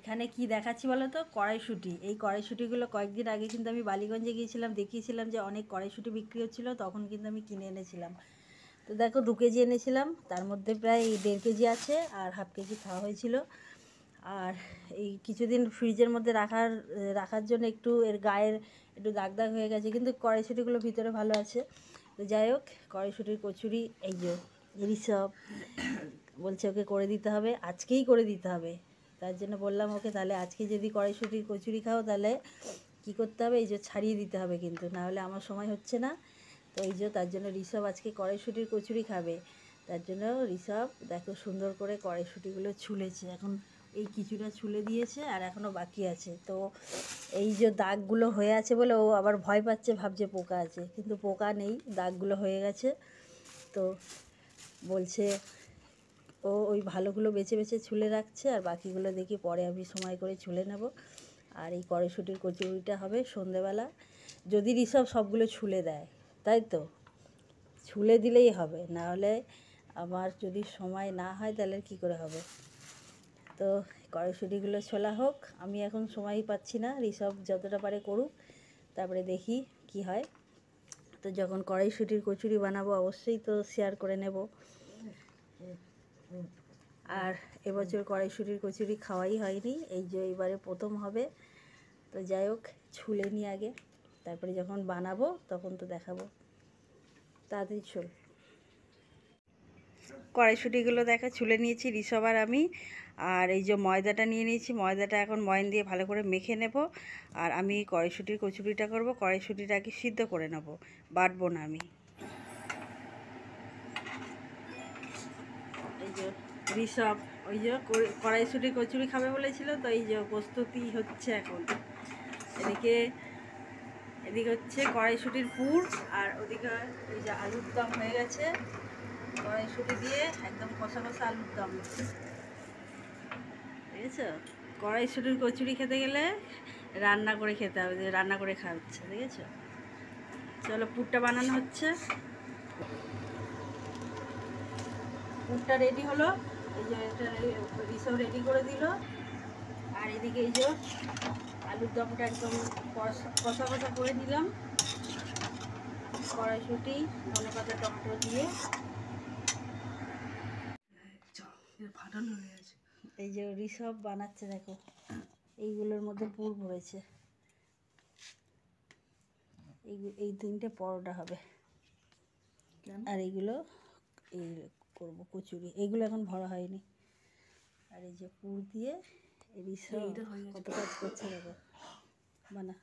এখানে কি দেখাচ্ছি বলো তো, কড়াইশুঁটি। এই কড়াইশুঁটিগুলো কয়েকদিন আগে কিন্তু আমি বালিগঞ্জে গিয়েছিলাম, দেখিয়েছিলাম যে অনেক কড়াইশুঁটি বিক্রি হচ্ছিলো, তখন কিন্তু আমি কিনে এনেছিলাম। তো দেখো 2 কেজি এনেছিলাম, তার মধ্যে প্রায় 1.5 কেজি আছে আর হাফ কেজি খাওয়া হয়েছিল। আর এই কিছুদিন ফ্রিজের মধ্যে রাখার জন্য একটু এর গায়ের একটু দাগ দাগ হয়ে গেছে, কিন্তু কড়াইশুঁটিগুলো ভিতরে ভালো আছে। তো যাই হোক, কড়াইশুঁটির কচুরি এই যে ঋষভ বলছে ওকে করে দিতে হবে, আজকেই করে দিতে হবে। তার জন্য বললাম ওকে, তাহলে আজকে যদি কড়াইশুঁটির কচুরি খাও তাহলে কী করতে হবে, এই যে ছাড়িয়ে দিতে হবে কিন্তু, না হলে আমার সময় হচ্ছে না। তো এই যে তার জন্য ঋষভ আজকে কড়াইশুঁটির কচুরি খাবে। তার জন্য ঋষভ দেখো সুন্দর করে কড়াইশুঁটিগুলো ছুলেছে, এখন এই কিছুটা ছুলে দিয়েছে আর এখনও বাকি আছে। তো এই যে দাগগুলো হয়ে আছে বলে ও আবার ভয় পাচ্ছে, ভাবছে পোকা আছে, কিন্তু পোকা নেই, দাগগুলো হয়ে গেছে। তো বলছে ও ওই ভালোগুলো বেছে বেছে ছুলে রাখছে, আর বাকিগুলো দেখি পরে আমি সময় করে ছুলে নেব। আর এই কড়াইশুঁটির কচুরিটা হবে সন্ধেবেলা, যদি ঋষভ সবগুলো ছুলে দেয়, তাই তো ছুলে দিলেই হবে, না হলে আমার যদি সময় না হয় তাহলে কী করে হবে। তো কড়াইশুঁটিগুলো ছোলা হোক, আমি এখন সময়ই পাচ্ছি না, ঋষভ যতটা পারে করুক, তারপরে দেখি কি হয়। তো যখন কড়াইশুঁটির কচুরি বানাবো অবশ্যই তো শেয়ার করে নেব। আর এবছর কড়াইশুঁটির কচুরি খাওয়াই হয়নি, এই যে এবারে প্রথম হবে। তো যাই হোক, ছুলে নিই আগে, তারপরে যখন বানাবো তখন তো দেখাবো। তাড়াতাড়ি চল। কড়াইশুঁটিগুলো দেখা ছুলে নিয়েছি ঋষভ আর আমি। আর এই যে ময়দাটা নিয়ে নিয়েছি, ময়দাটা এখন ময়ন দিয়ে ভালো করে মেখে নেব। আর আমি কড়াইশুঁটির কচুরিটা করব, কড়াইশুঁটিটাকে সিদ্ধ করে নেব, বাটবো না আমি। এই যে ঋষভ ওই যে কড়াইশুঁটির কচুরি খাবে বলেছিল, তো এই যে প্রস্তুতি হচ্ছে এখন। এদিকে হচ্ছে কড়াইশুঁটির পুর, আর ওদিকে এই যে আলুর দম হয়ে গেছে, কড়াইশুঁটি দিয়ে একদম কষা কষা আলুর দম। দেখেছো, কড়াইশুঁটির কচুরি খেতে গেলে রান্না করে খেতে হবে, যে রান্না করে খাওয়া হচ্ছে, দেখেছো। চলো পুরটা বানানো হচ্ছে। পুরটা রেডি হলো, এই যে এটা ঋষভ রেডি করে দিল। আর এদিকে এই যে আলুর দমটা একদম কষা কষা করে দিলাম, কড়াইশুঁটি ধনেপাতা টমেটো দিয়ে। এই যে ঋষভ বানাচ্ছে দেখো, এইগুলোর মধ্যে পুর ভরেছে, এই 3টে পরোটা হবে, আর এইগুলো এই করব কচুরি, এইগুলো এখন ভরা হয়নি। আর এই যে পুর দিয়ে ঋষভ কত কাজ করছে দেখো, বানা।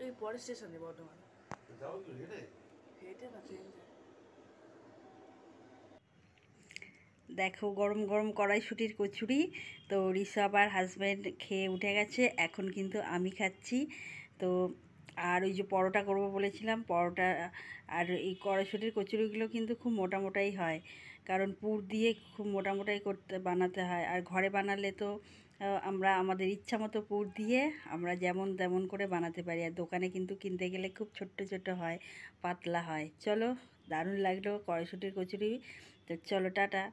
এই পরের স্টেশনে বর্ধমান হেঁটে না ট্রেন যায়। দেখো গরম গরম কড়াইশুঁটির কচুরি। তো ঋষভ আর হাজব্যান্ড খেয়ে উঠে গেছে, এখন কিন্তু আমি খাচ্ছি। তো আর ওই যে পরোটা করব বলেছিলাম, পরোটা আর এই কড়াইশুঁটির কচুরিগুলো কিন্তু খুব মোটা মোটাই হয়, কারণ পুর দিয়ে খুব মোটা মোটাই বানাতে হয়। আর ঘরে বানালে তো আমরা আমাদের ইচ্ছা মতো পুর দিয়ে আমরা যেমন তেমন করে বানাতে পারি, আর দোকানে কিন্তু কিনতে গেলে খুব ছোট্ট ছোট হয়, পাতলা হয়। চলো, দারুণ লাগলো কড়াইশুঁটির কচুরি। তো চলো, টাটা।